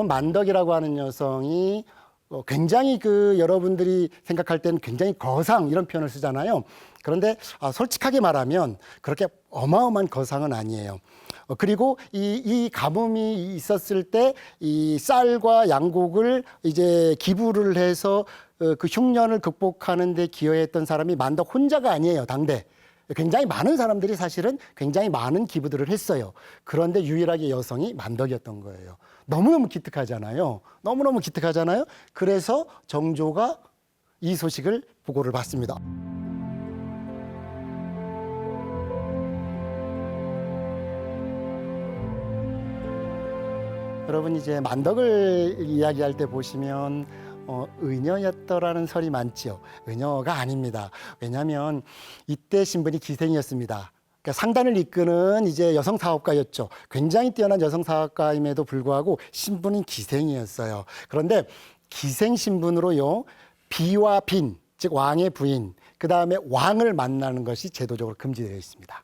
여러분 만덕이라고 하는 여성이 굉장히 여러분들이 생각할 때는 굉장히 거상 이런 표현을 쓰잖아요. 그런데 솔직하게 말하면 그렇게 어마어마한 거상은 아니에요. 그리고 이 가뭄이 있었을 때 이 쌀과 양곡을 이제 기부를 해서 그 흉년을 극복하는 데 기여했던 사람이 만덕 혼자가 아니에요, 당대. 굉장히 많은 사람들이 사실은 굉장히 많은 기부들을 했어요. 그런데 유일하게 여성이 만덕이었던 거예요. 너무너무 기특하잖아요. 너무너무 기특하잖아요. 그래서 정조가 이 소식을 보고를 받습니다. 여러분 이제 만덕을 이야기할 때 보시면 의녀였더라는 설이 많지요. 의녀가 아닙니다. 왜냐하면 이때 신분이 기생이었습니다. 그러니까 상단을 이끄는 이제 여성 사업가였죠. 굉장히 뛰어난 여성 사업가임에도 불구하고 신분은 기생이었어요. 그런데 기생 신분으로요, 비와 빈, 즉 왕의 부인, 그 다음에 왕을 만나는 것이 제도적으로 금지되어 있습니다.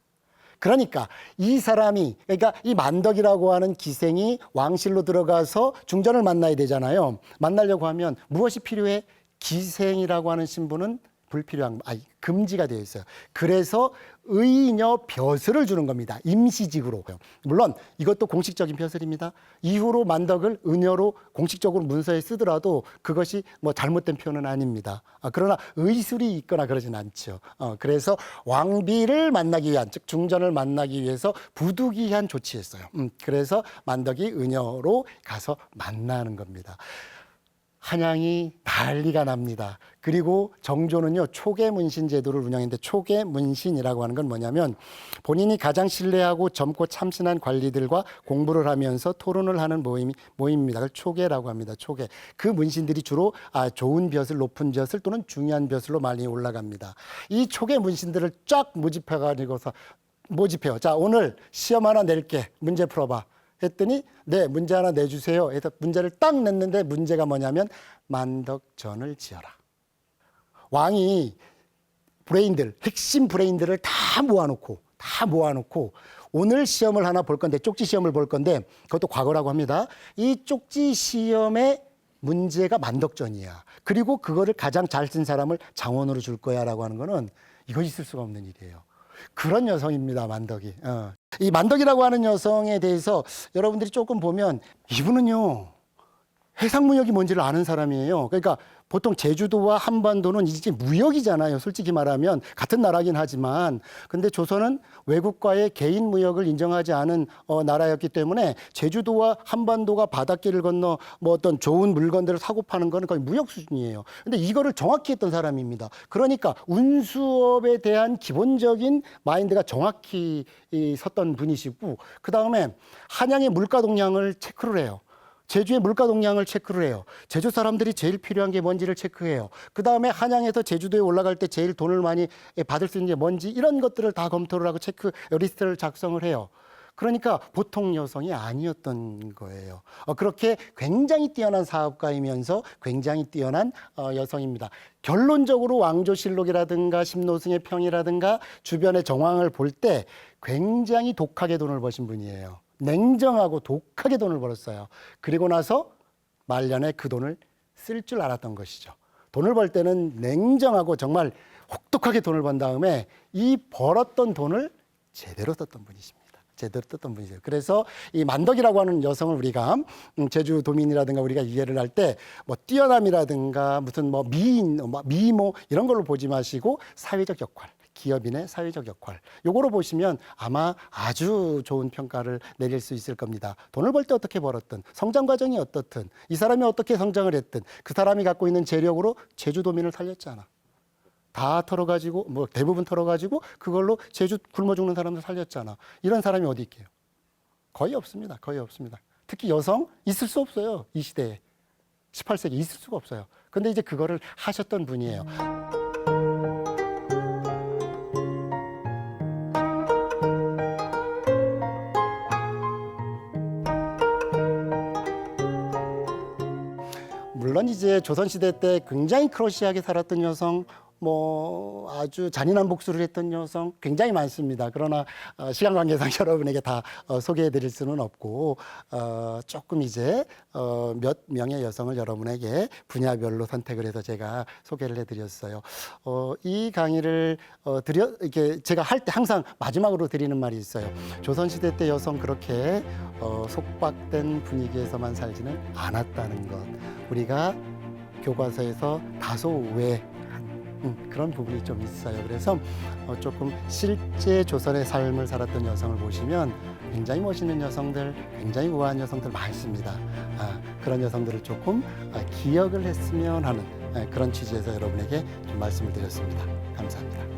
그러니까 이 사람이, 그러니까 이 만덕이라고 하는 기생이 왕실로 들어가서 중전을 만나야 되잖아요. 만나려고 하면 무엇이 필요해? 기생이라고 하는 신분은 불필요한, 금지가 되어 있어요. 그래서 의녀 벼슬을 주는 겁니다. 임시직으로. 물론 이것도 공식적인 벼슬입니다. 이후로 만덕을 의녀로 공식적으로 문서에 쓰더라도 그것이 뭐 잘못된 표현은 아닙니다. 그러나 의술이 있거나 그러진 않죠. 그래서 왕비를 만나기 위한, 즉 중전을 만나기 위해서 부득이한 조치였어요. 그래서 만덕이 의녀로 가서 만나는 겁니다. 한양이 난리가 납니다. 그리고 정조는요, 초계문신 제도를 운영했는데, 초계문신이라고 하는 건 뭐냐면 본인이 가장 신뢰하고 젊고 참신한 관리들과 공부를 하면서 토론을 하는 모임입니다. 그걸 초계라고 합니다. 초계. 그 문신들이 주로 좋은 벼슬, 높은 벼슬 또는 중요한 벼슬로 많이 올라갑니다. 이 초계 문신들을 쫙 모집해가지고서 모집해요. 자, 오늘 시험 하나 낼게. 문제 풀어봐. 했더니 네, 문제 하나 내주세요. 해서 문제를 딱 냈는데 문제가 뭐냐면 만덕전을 지어라. 왕이 브레인들, 핵심 브레인들을 다 모아놓고 오늘 시험을 하나 볼 건데, 쪽지 시험을 볼 건데, 그것도 과거라고 합니다. 이 쪽지 시험의 문제가 만덕전이야. 그리고 그거를 가장 잘 쓴 사람을 장원으로 줄 거야 라고 하는 거는 이거 있을 수가 없는 일이에요. 그런 여성입니다, 만덕이. 이 만덕이라고 하는 여성에 대해서 여러분들이 조금 보면 이분은요, 해상무역이 뭔지를 아는 사람이에요. 그러니까 보통 제주도와 한반도는 이제 무역이잖아요. 솔직히 말하면 같은 나라긴 하지만, 근데 조선은 외국과의 개인 무역을 인정하지 않은 나라였기 때문에 제주도와 한반도가 바닷길을 건너 뭐 어떤 좋은 물건들을 사고 파는 거는 거의 무역 수준이에요. 근데 이거를 정확히 했던 사람입니다. 그러니까 운수업에 대한 기본적인 마인드가 정확히 섰던 분이시고, 그 다음에 한양의 물가 동향을 체크를 해요. 제주의 물가 동향을 체크를 해요. 제주 사람들이 제일 필요한 게 뭔지를 체크해요. 그 다음에 한양에서 제주도에 올라갈 때 제일 돈을 많이 받을 수 있는 게 뭔지, 이런 것들을 다 검토를 하고 체크 리스트를 작성을 해요. 그러니까 보통 여성이 아니었던 거예요. 그렇게 굉장히 뛰어난 사업가이면서 굉장히 뛰어난 여성입니다. 결론적으로 왕조실록이라든가 심노승의 평이라든가 주변의 정황을 볼 때 굉장히 독하게 돈을 버신 분이에요. 냉정하고 독하게 돈을 벌었어요. 그리고 나서 말년에 그 돈을 쓸 줄 알았던 것이죠. 돈을 벌 때는 냉정하고 정말 혹독하게 돈을 번 다음에 이 벌었던 돈을 제대로 썼던 분이십니다. 제대로 썼던 분이세요. 그래서 이 만덕이라고 하는 여성을 우리가 제주도민이라든가 우리가 이해를 할 때 뭐 뛰어남이라든가 무슨 뭐 미인, 미모 이런 걸로 보지 마시고 사회적 역할, 기업인의 사회적 역할, 요거로 보시면 아마 아주 좋은 평가를 내릴 수 있을 겁니다. 돈을 벌 때 어떻게 벌었든, 성장 과정이 어떻든, 이 사람이 어떻게 성장을 했든 그 사람이 갖고 있는 재력으로 제주도민을 살렸잖아. 다 털어가지고, 뭐 대부분 털어가지고 그걸로 제주 굶어 죽는 사람들 살렸잖아. 이런 사람이 어디 있게요? 거의 없습니다. 거의 없습니다. 특히 여성 있을 수 없어요. 이 시대에. 18세기 있을 수가 없어요. 근데 이제 그거를 하셨던 분이에요. 물론 이제 조선시대 때 굉장히 크러쉬하게 살았던 여성, 뭐 아주 잔인한 복수를 했던 여성 굉장히 많습니다. 그러나 시간 관계상 여러분에게 다 소개해드릴 수는 없고 조금 이제 몇 명의 여성을 여러분에게 분야별로 선택을 해서 제가 소개를 해드렸어요. 이 강의를 이렇게 제가 할 때 항상 마지막으로 드리는 말이 있어요. 조선시대 때 여성 그렇게 속박된 분위기에서만 살지는 않았다는 것. 우리가 교과서에서 다소 우회한 그런 부분이 좀 있어요. 그래서 조금 실제 조선의 삶을 살았던 여성을 보시면 굉장히 멋있는 여성들, 굉장히 우아한 여성들 많습니다. 그런 여성들을 조금 기억을 했으면 하는 그런 취지에서 여러분에게 좀 말씀을 드렸습니다. 감사합니다.